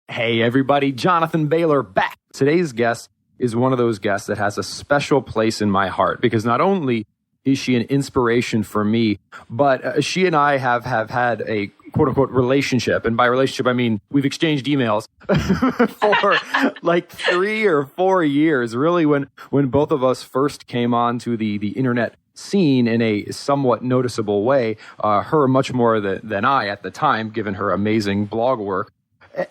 Hey everybody, Jonathan Bailor back. Today's guest is one of those guests that has a special place in my heart because not only is she an inspiration for me, but she and I have had a quote unquote relationship. And by relationship, I mean we've exchanged emails for like 3 or 4 years, really when both of us first came on to the internet scene in a somewhat noticeable way, her much more than I at the time, given her amazing blog work.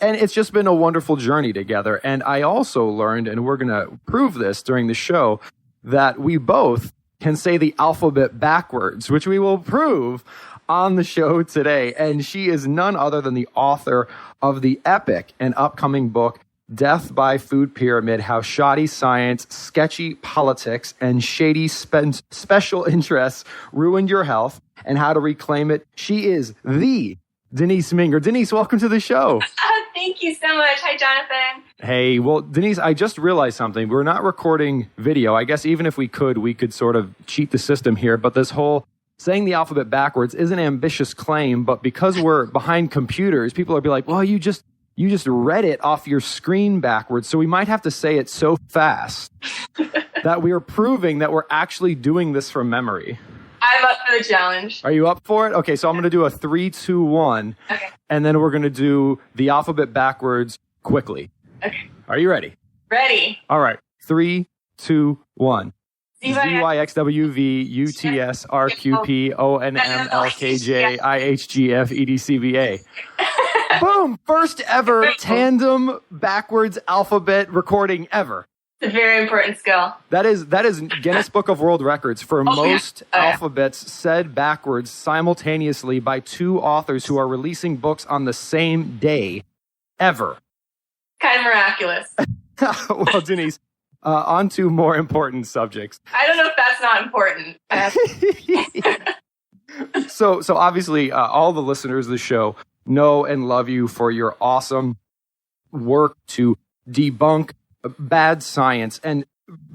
And it's just been a wonderful journey together. And I also learned, and we're going to prove this during the show, that we both can say the alphabet backwards, which we will prove on the show today. And she is none other than the author of the epic and upcoming book, Death by Food Pyramid: How Shoddy Science, Sketchy Politics, and Shady Special Interests Ruined Your Health and How to Reclaim It. She is the Denise Minger. Denise, welcome to the show. Thank you so much. Hi, Jonathan. Hey, well, Denise, I just realized something. We're not recording video. I guess even if we could sort of cheat the system here. But this whole saying the alphabet backwards is an ambitious claim. But because we're behind computers, people will be like, well, you just read it off your screen backwards. So we might have to say it so fast that we are proving that we're actually doing this from memory. I'm up for the challenge. Are you up for it? Okay, so I'm going to do a 3, 2, 1. Okay. And then we're going to do the alphabet backwards quickly. Okay. Are you ready? Ready. All right. 3, 2, 1. ZYXWV-UTS-RQP-ONM-LKJ-IHGF-EDCBA. Boom! First ever tandem backwards alphabet recording ever. It's a very important skill. That is Guinness Book of World Records for most alphabets said backwards simultaneously by 2 authors who are releasing books on the same day ever. Kind of miraculous. Well, Denise, on to more important subjects. I don't know if that's not important. So obviously, all the listeners of the show know and love you for your awesome work to debunk bad science. And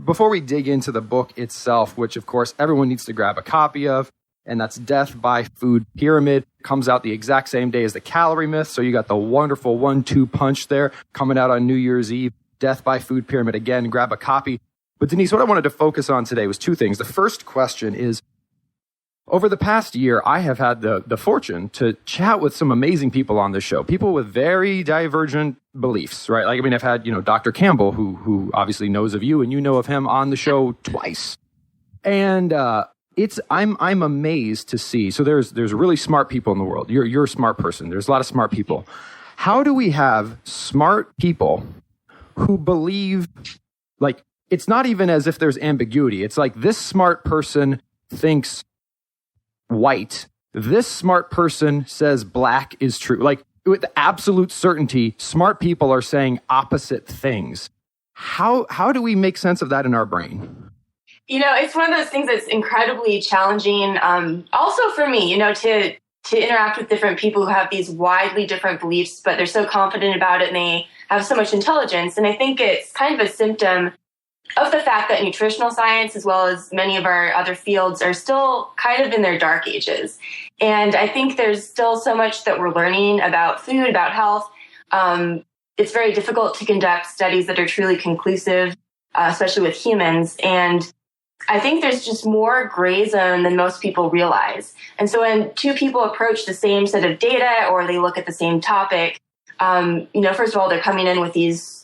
before we dig into the book itself, which of course everyone needs to grab a copy of, and that's Death by Food Pyramid, comes out the exact same day as the Calorie Myth. So you got the wonderful 1-2 punch there coming out on New Year's Eve. Death by Food Pyramid. Again, grab a copy. But Denise, what I wanted to focus on today was 2 things. The first question is, over the past year, I have had the fortune to chat with some amazing people on this show, people with very divergent beliefs, right? Like, I mean, I've had, Dr. Campbell, who obviously knows of you, and you know of him on the show twice. And I'm amazed to see. So there's really smart people in the world. You're a smart person. There's a lot of smart people. How do we have smart people who believe, like, it's not even as if there's ambiguity. It's like this smart person thinks white. This smart person says black is true. Like, with absolute certainty, smart people are saying opposite things. How do we make sense of that in our brain? It's one of those things that's incredibly challenging. Also for me, to interact with different people who have these widely different beliefs, but they're so confident about it and they have so much intelligence. And I think it's kind of a symptom of the fact that nutritional science, as well as many of our other fields, are still kind of in their dark ages. And I think there's still so much that we're learning about food, about health. It's very difficult to conduct studies that are truly conclusive, especially with humans. And I think there's just more gray zone than most people realize. And so when 2 people approach the same set of data or they look at the same topic, first of all, they're coming in with this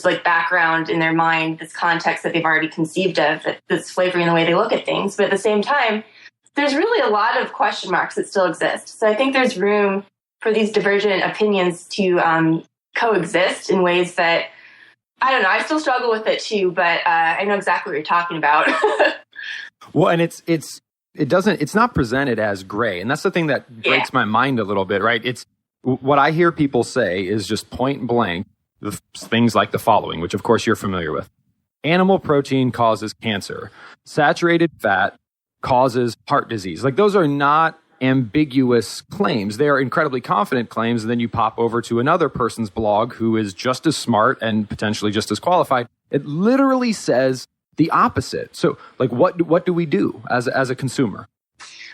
like background in their mind, this context that they've already conceived of, that's flavoring the way they look at things. But at the same time, there's really a lot of question marks that still exist. So I think there's room for these divergent opinions to coexist in ways that, I don't know, I still struggle with it too, but I know exactly what you're talking about. Well, and it's not presented as gray. And that's the thing that breaks my mind a little bit, right? It's what I hear people say is just point blank, things like the following, which of course you're familiar with. Animal protein causes cancer. Saturated fat causes heart disease. Like, those are not ambiguous claims. They are incredibly confident claims. And then you pop over to another person's blog who is just as smart and potentially just as qualified. It literally says the opposite. So, like, what do we do as a consumer?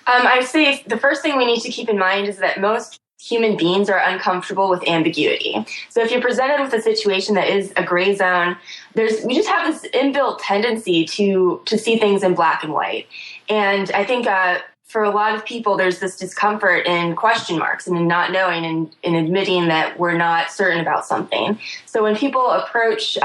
I would say the first thing we need to keep in mind is that most human beings are uncomfortable with ambiguity. So if you're presented with a situation that is a gray zone, we just have this inbuilt tendency to see things in black and white. And I think for a lot of people, there's this discomfort in question marks and in not knowing and in admitting that we're not certain about something. So when people approach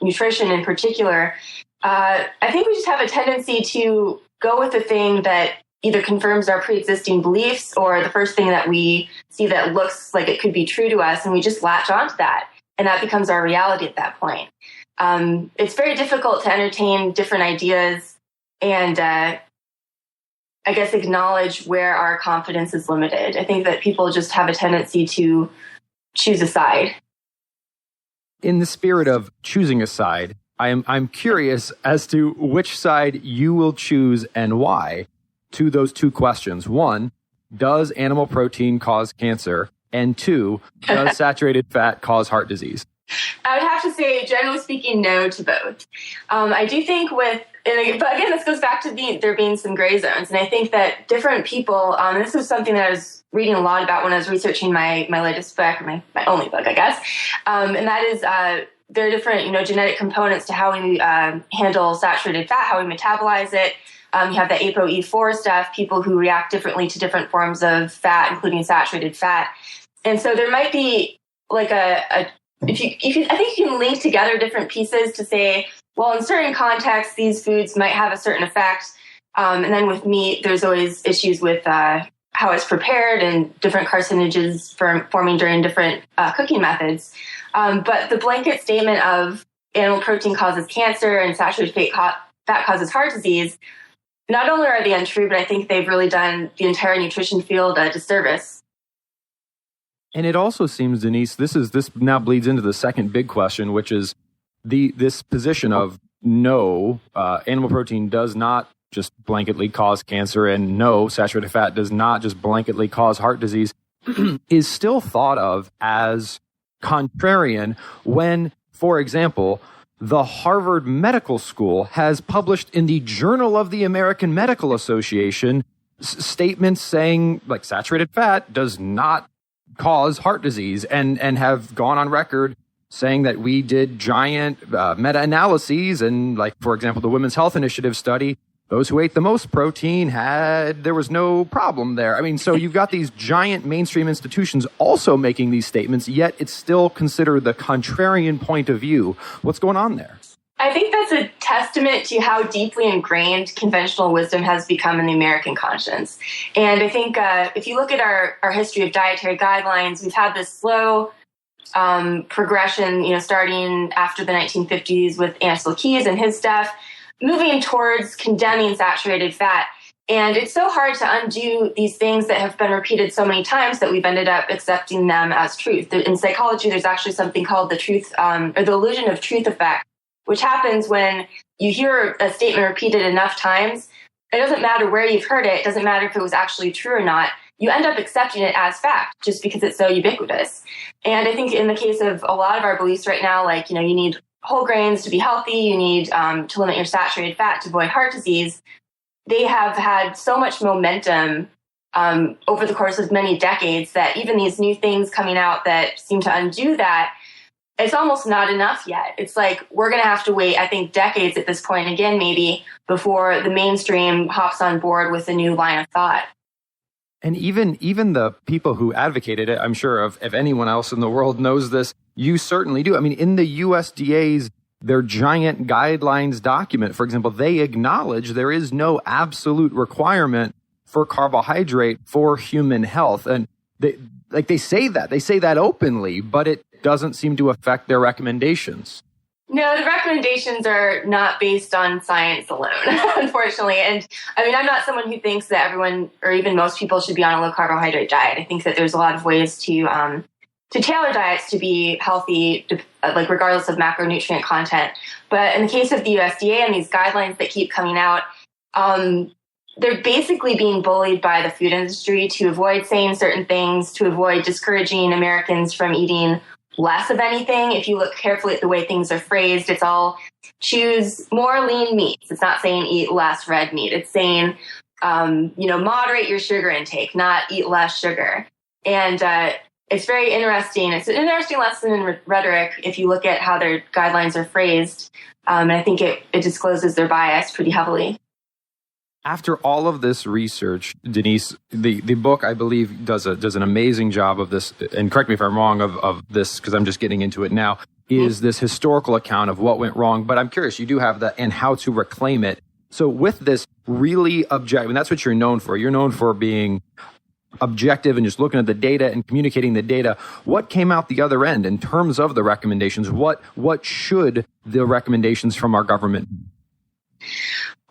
nutrition in particular, I think we just have a tendency to go with the thing that either confirms our pre-existing beliefs or the first thing that we see that looks like it could be true to us, and we just latch onto that. And that becomes our reality at that point. It's very difficult to entertain different ideas and I guess acknowledge where our confidence is limited. I think that people just have a tendency to choose a side. In the spirit of choosing a side, I'm curious as to which side you will choose and why to those two questions. One, does animal protein cause cancer? And two, does saturated fat cause heart disease? I would have to say, generally speaking, no to both. I do think but again, this goes back to there being some gray zones. And I think that different people, this was something that I was reading a lot about when I was researching my latest book, or my only book, I guess. And that is, there are different, genetic components to how we handle saturated fat, how we metabolize it. You have the ApoE4 stuff, people who react differently to different forms of fat, including saturated fat. And so there might be like I think you can link together different pieces to say, well, in certain contexts, these foods might have a certain effect. And then with meat, there's always issues with how it's prepared and different carcinogens forming during different cooking methods. But the blanket statement of animal protein causes cancer and saturated fat causes heart disease, not only are they untrue, but I think they've really done the entire nutrition field a disservice. And it also seems, Denise, this now bleeds into the second big question, which is this position of no, animal protein does not just blanketly cause cancer, and no, saturated fat does not just blanketly cause heart disease, is still thought of as contrarian when, for example, the Harvard Medical School has published in the Journal of the American Medical Association statements saying like saturated fat does not cause heart disease, and have gone on record saying that we did giant meta-analyses, and like, for example, the Women's Health Initiative study, those who ate the most protein there was no problem there. I mean, so you've got these giant mainstream institutions also making these statements, yet it's still considered the contrarian point of view. What's going on there? I think that's a testament to how deeply ingrained conventional wisdom has become in the American conscience. And I think if you look at our history of dietary guidelines, we've had this slow progression, starting after the 1950s with Ancel Keys and his stuff, moving towards condemning saturated fat. And it's so hard to undo these things that have been repeated so many times that we've ended up accepting them as truth. In psychology, there's actually something called the truth or the illusion of truth effect, which happens when you hear a statement repeated enough times. It doesn't matter where you've heard it. It doesn't matter if it was actually true or not. You end up accepting it as fact just because it's so ubiquitous. And I think in the case of a lot of our beliefs right now, like, you need whole grains to be healthy, you need to limit your saturated fat to avoid heart disease. They have had so much momentum over the course of many decades that even these new things coming out that seem to undo that, it's almost not enough yet. It's like we're going to have to wait, I think, decades at this point again, maybe, before the mainstream hops on board with a new line of thought. And even the people who advocated it, I'm sure if anyone else in the world knows this, you certainly do. I mean, in the USDA's, their giant guidelines document, for example, they acknowledge there is no absolute requirement for carbohydrate for human health. And they say that openly, but it doesn't seem to affect their recommendations. No, the recommendations are not based on science alone, unfortunately. And I mean, I'm not someone who thinks that everyone or even most people should be on a low carbohydrate diet. I think that there's a lot of ways to tailor diets to be healthy, like regardless of macronutrient content. But in the case of the USDA and these guidelines that keep coming out, they're basically being bullied by the food industry to avoid saying certain things, to avoid discouraging Americans from eating less of anything. If you look carefully at the way things are phrased, it's all choose more lean meats. It's not saying eat less red meat. It's saying, moderate your sugar intake, not eat less sugar. And it's very interesting. It's an interesting lesson in rhetoric if you look at how their guidelines are phrased. And I think it discloses their bias pretty heavily. After all of this research, Denise, the book, I believe, does an amazing job of this, and correct me if I'm wrong of this, because I'm just getting into it now, is this historical account of what went wrong. But I'm curious, you do have that and how to reclaim it. So with this really objective, and that's what you're known for. You're known for being objective and just looking at the data and communicating the data. What came out the other end in terms of the recommendations? What should the recommendations from our government be?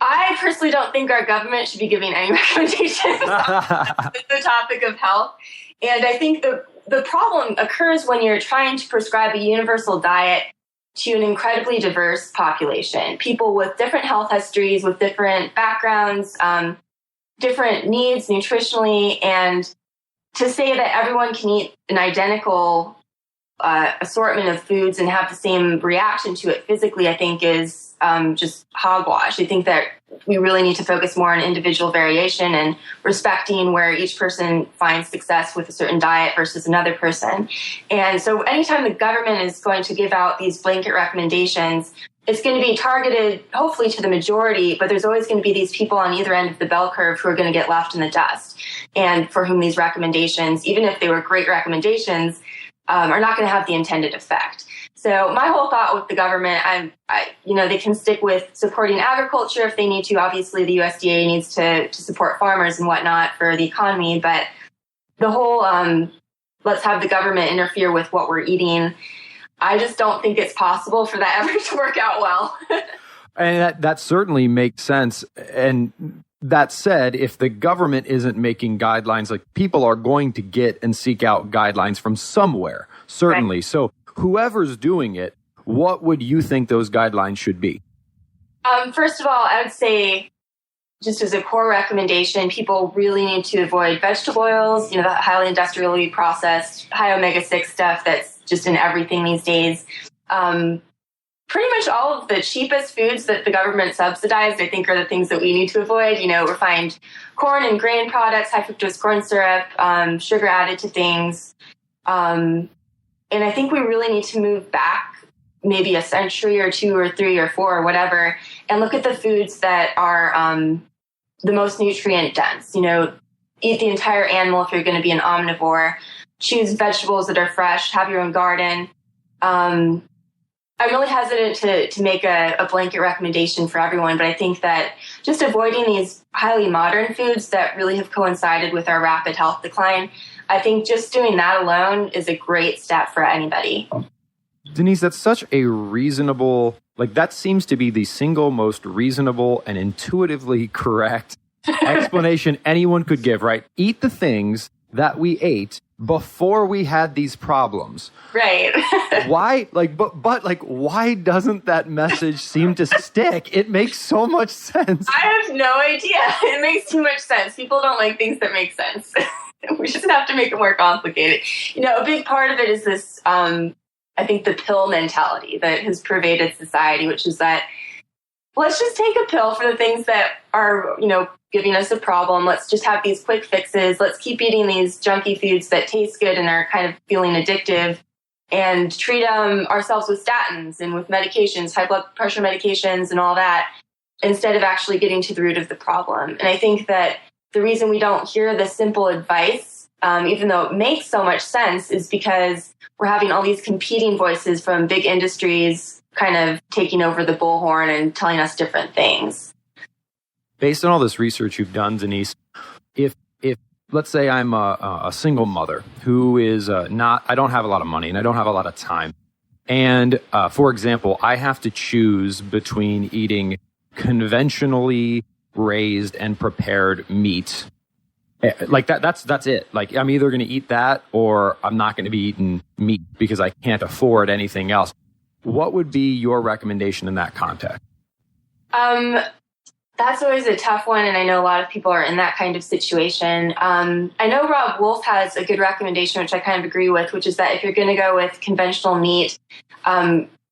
I personally don't think our government should be giving any recommendations on the topic of health. And I think the problem occurs when you're trying to prescribe a universal diet to an incredibly diverse population, people with different health histories, with different backgrounds, different needs nutritionally, and to say that everyone can eat an identical assortment of foods and have the same reaction to it physically, I think is just hogwash. I think that we really need to focus more on individual variation and respecting where each person finds success with a certain diet versus another person. And so anytime the government is going to give out these blanket recommendations, it's going to be targeted, hopefully, to the majority, but there's always going to be these people on either end of the bell curve who are going to get left in the dust, and for whom these recommendations, even if they were great recommendations, are not going to have the intended effect. So my whole thought with the government, they can stick with supporting agriculture if they need to. Obviously, the USDA needs to support farmers and whatnot for the economy, but the whole let's have the government interfere with what we're eating, I just don't think it's possible for that ever to work out well. And that certainly makes sense. And that said, if the government isn't making guidelines, like people are going to get and seek out guidelines from somewhere, certainly. Right. So whoever's doing it, what would you think those guidelines should be? First of all, I would say, just as a core recommendation, people really need to avoid vegetable oils, the highly industrially processed, high omega-6 stuff that's just in everything these days. Pretty much all of the cheapest foods that the government subsidized, I think, are the things that we need to avoid. Refined corn and grain products, high fructose corn syrup, sugar added to things. And I think we really need to move back maybe a century or two or three or four or whatever, and look at the foods that are the most nutrient dense. Eat the entire animal if you're going to be an omnivore. Choose vegetables that are fresh. Have your own garden. I'm really hesitant to make a blanket recommendation for everyone, but I think that just avoiding these highly modern foods that really have coincided with our rapid health decline, I think just doing that alone is a great step for anybody. Denise, that's such a reasonable, that seems to be the single most reasonable and intuitively correct explanation anyone could give, right? Eat the things that we ate before we had these problems. Right. Why? Why doesn't that message seem to stick? It makes so much sense. I have no idea. It makes too much sense. People don't like things that make sense. We just have to make it more complicated. A big part of it is this, I think, the pill mentality that has pervaded society, which is that let's just take a pill for the things that are, giving us a problem. Let's just have these quick fixes. Let's keep eating these junky foods that taste good and are kind of feeling addictive, and treat ourselves with statins and with medications, high blood pressure medications and all that, instead of actually getting to the root of the problem. And I think that the reason we don't hear the simple advice, even though it makes so much sense, is because we're having all these competing voices from big industries kind of taking over the bullhorn and telling us different things. Based on all this research you've done, Denise, if let's say I'm a single mother who is I don't have a lot of money and I don't have a lot of time, and for example, I have to choose between eating conventionally raised and prepared meat, that's it. I'm either going to eat that or I'm not going to be eating meat because I can't afford anything else. What would be your recommendation in that context? That's always a tough one, and I know a lot of people are in that kind of situation. I know Rob Wolf has a good recommendation, which I kind of agree with, which is that if you're going to go with conventional meat,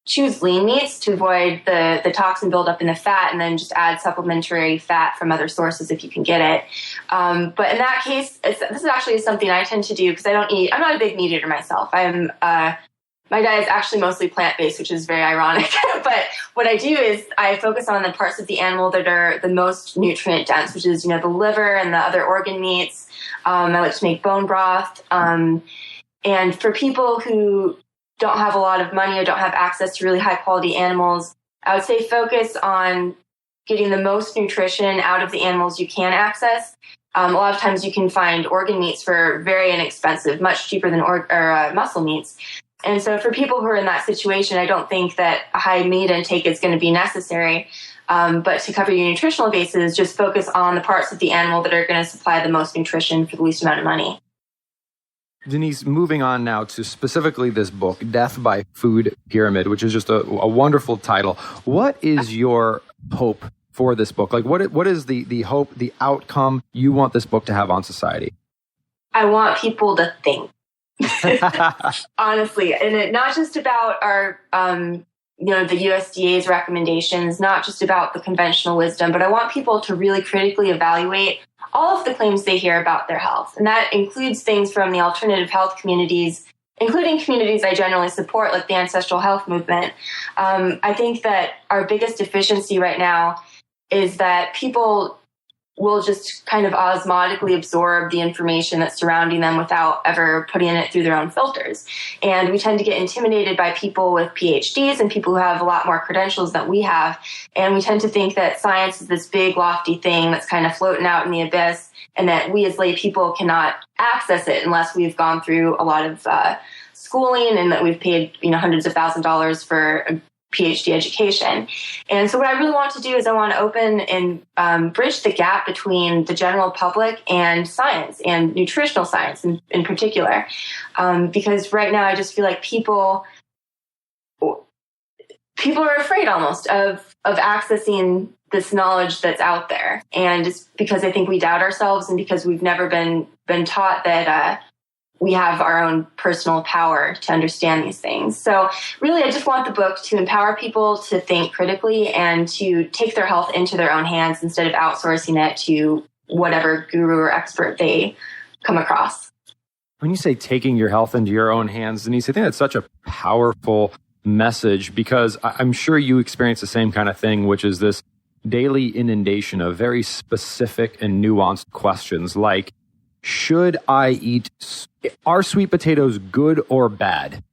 choose lean meats to avoid the toxin buildup in the fat, and then just add supplementary fat from other sources if you can get it. But in that case, this is actually something I tend to do because I'm not a big meat eater myself. My diet is actually mostly plant-based, which is very ironic. But what I do is I focus on the parts of the animal that are the most nutrient dense, which is, the liver and the other organ meats. I like to make bone broth. And for people who don't have a lot of money or don't have access to really high quality animals, I would say focus on getting the most nutrition out of the animals you can access. A lot of times you can find organ meats for very inexpensive, much cheaper than muscle meats. And so for people who are in that situation, I don't think that a high meat intake is going to be necessary. But to cover your nutritional bases, just focus on the parts of the animal that are going to supply the most nutrition for the least amount of money. Denise, moving on now to specifically this book, Death by Food Pyramid, which is just a wonderful title. What is your hope for this book? Like, what is the hope, the outcome you want this book to have on society? I want people to think. Honestly, and not just about our, the USDA's recommendations, not just about the conventional wisdom, but I want people to really critically evaluate all of the claims they hear about their health. And that includes things from the alternative health communities, including communities I generally support, like the ancestral health movement. I think that our biggest deficiency right now is that people will just kind of osmotically absorb the information that's surrounding them without ever putting it through their own filters. And we tend to get intimidated by people with PhDs and people who have a lot more credentials than we have. And we tend to think that science is this big, lofty thing that's kind of floating out in the abyss, and that we as lay people cannot access it unless we've gone through a lot of schooling and that we've paid hundreds of thousands of dollars for a PhD education. And so what I really want to do is I want to open and bridge the gap between the general public and science, and nutritional science in particular. Because right now I just feel like people are afraid almost of accessing this knowledge that's out there. And it's because I think we doubt ourselves, and because we've never been taught that we have our own personal power to understand these things. So really, I just want the book to empower people to think critically and to take their health into their own hands instead of outsourcing it to whatever guru or expert they come across. When you say taking your health into your own hands, Denise, I think that's such a powerful message, because I'm sure you experience the same kind of thing, which is this daily inundation of very specific and nuanced questions like, are sweet potatoes good or bad?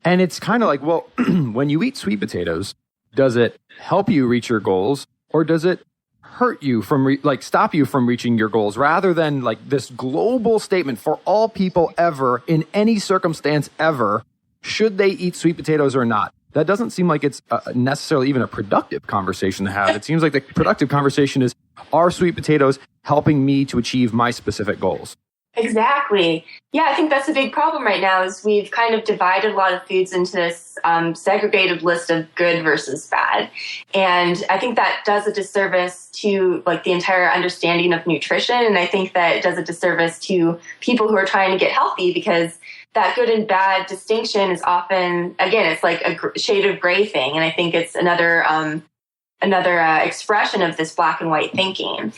And it's kind of like, well, when you eat sweet potatoes, does it help you reach your goals, or does it hurt you from stop you from reaching your goals, rather than like this global statement for all people ever, in any circumstance ever, should they eat sweet potatoes or not? That doesn't seem like it's necessarily even a productive conversation to have. It seems like the productive conversation is, are sweet potatoes helping me to achieve my specific goals? Exactly. Yeah, I think that's a big problem right now, is we've kind of divided a lot of foods into this segregated list of good versus bad. And I think that does a disservice to the entire understanding of nutrition. And I think that it does a disservice to people who are trying to get healthy, because that good and bad distinction is often, again, it's like a shade of gray thing. And I think it's another expression of this black and white thinking.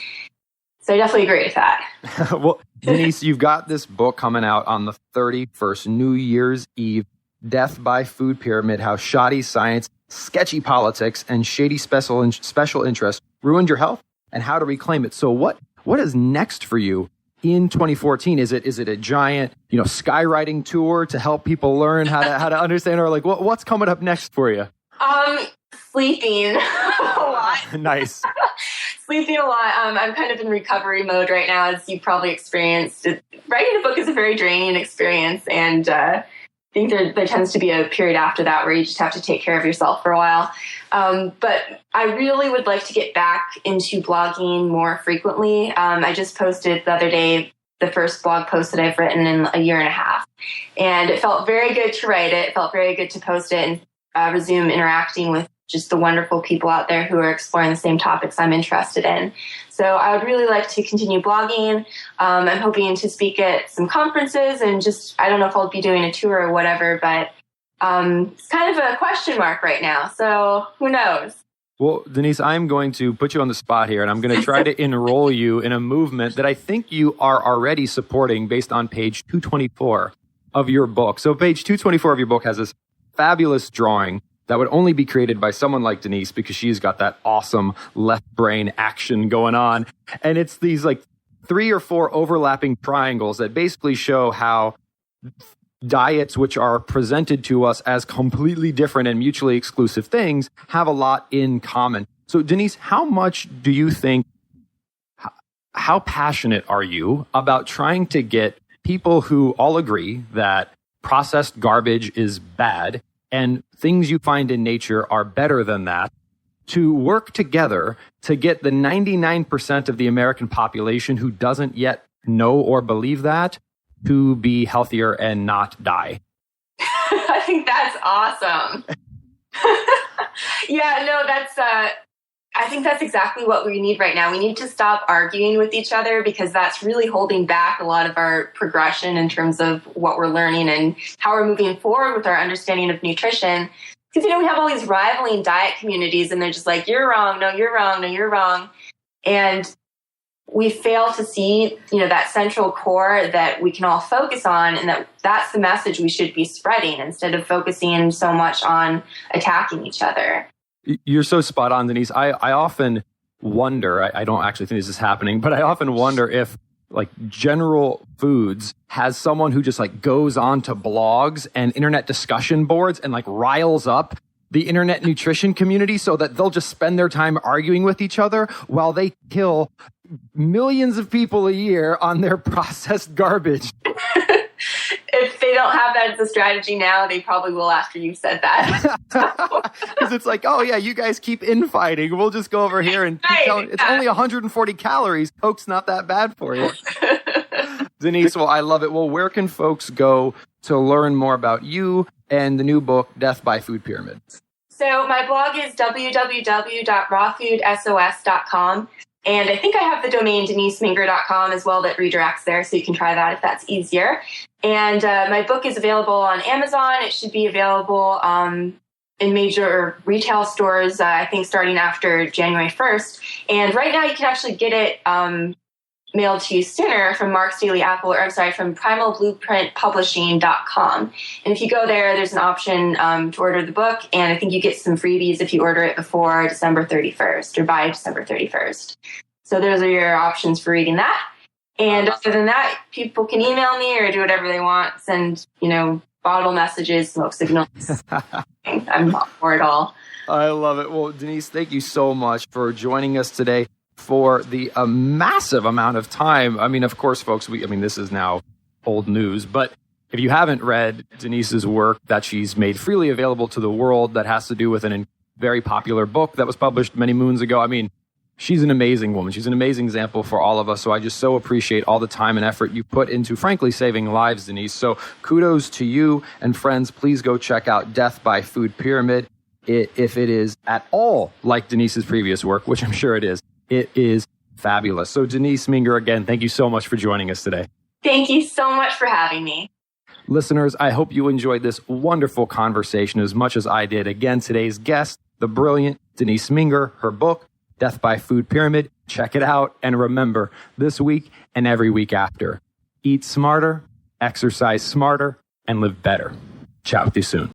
So I definitely agree with that. Well, Denise, you've got this book coming out on the 31st, New Year's Eve, Death by Food Pyramid, How Shoddy Science, Sketchy Politics, and Shady Special Interests Ruined Your Health, and How to Reclaim It. So what is next for you in 2014? Is it a giant, skywriting tour to help people learn how to understand, or what's coming up next for you? Sleeping a lot. Nice. Sleeping a lot. I'm kind of in recovery mode right now, as you've probably experienced. Writing a book is a very draining experience, and I think there tends to be a period after that where you just have to take care of yourself for a while. But I really would like to get back into blogging more frequently. I just posted the other day the first blog post that I've written in a year and a half, and it felt very good to write it. It felt very good to post it and resume interacting with just the wonderful people out there who are exploring the same topics I'm interested in. So I would really like to continue blogging. I'm hoping to speak at some conferences, and I don't know if I'll be doing a tour or whatever, but it's kind of a question mark right now. So who knows? Well, Denise, I'm going to put you on the spot here, and I'm going to try to enroll you in a movement that I think you are already supporting based on page 224 of your book. So page 224 of your book has this fabulous drawing that would only be created by someone like Denise because she's got that awesome left brain action going on. And it's these like 3 or 4 overlapping triangles that basically show how diets, which are presented to us as completely different and mutually exclusive things, have a lot in common. So Denise, how much do you think, how passionate are you about trying to get people who all agree that processed garbage is bad and things you find in nature are better than that, to work together to get the 99% of the American population who doesn't yet know or believe that to be healthier and not die? I think that's awesome. Yeah, no, I think that's exactly what we need right now. We need to stop arguing with each other because that's really holding back a lot of our progression in terms of what we're learning and how we're moving forward with our understanding of nutrition. Because, we have all these rivaling diet communities and they're just like, you're wrong, no, you're wrong, no, you're wrong. And we fail to see, that central core that we can all focus on, and that's the message we should be spreading instead of focusing so much on attacking each other. You're so spot on, Denise. I often wonder, I don't actually think this is happening, but I often wonder if like General Foods has someone who just like goes on to blogs and internet discussion boards and like riles up the internet nutrition community so that they'll just spend their time arguing with each other while they kill millions of people a year on their processed garbage. If they don't have that as a strategy now, they probably will after you've said that. Because it's like, oh yeah, you guys keep infighting. We'll just go over here and keep telling, it's only 140 calories. Coke's not that bad for you. Denise, well, I love it. Well, where can folks go to learn more about you and the new book, Death by Food Pyramid? So my blog is www.rawfoodsos.com. And I think I have the domain deniseminger.com as well that redirects there, so you can try that if that's easier. And my book is available on Amazon. It should be available in major retail stores, I think, starting after January 1st. And right now you can actually get it mailed to you sooner from Mark's Daily Apple, from primalblueprintpublishing.com. And if you go there, there's an option to order the book, and I think you get some freebies if you order it before December 31st or by December 31st. So those are your options for reading that. And other than that, people can email me or do whatever they want, send, bottle messages, smoke signals. I'm not for it all. I love it. Well, Denise, thank you so much for joining us today for the massive amount of time. I mean, of course, folks, this is now old news, but if you haven't read Denise's work that she's made freely available to the world that has to do with a very popular book that was published many moons ago, she's an amazing woman. She's an amazing example for all of us. So I just so appreciate all the time and effort you put into, frankly, saving lives, Denise. So kudos to you, and friends, please go check out Death by Food Pyramid. If it is at all like Denise's previous work, which I'm sure it is fabulous. So Denise Minger, again, thank you so much for joining us today. Thank you so much for having me. Listeners, I hope you enjoyed this wonderful conversation as much as I did. Again, today's guest, the brilliant Denise Minger, her book, Death by Food Pyramid. Check it out. And remember, this week and every week after, eat smarter, exercise smarter, and live better. Ciao to you soon.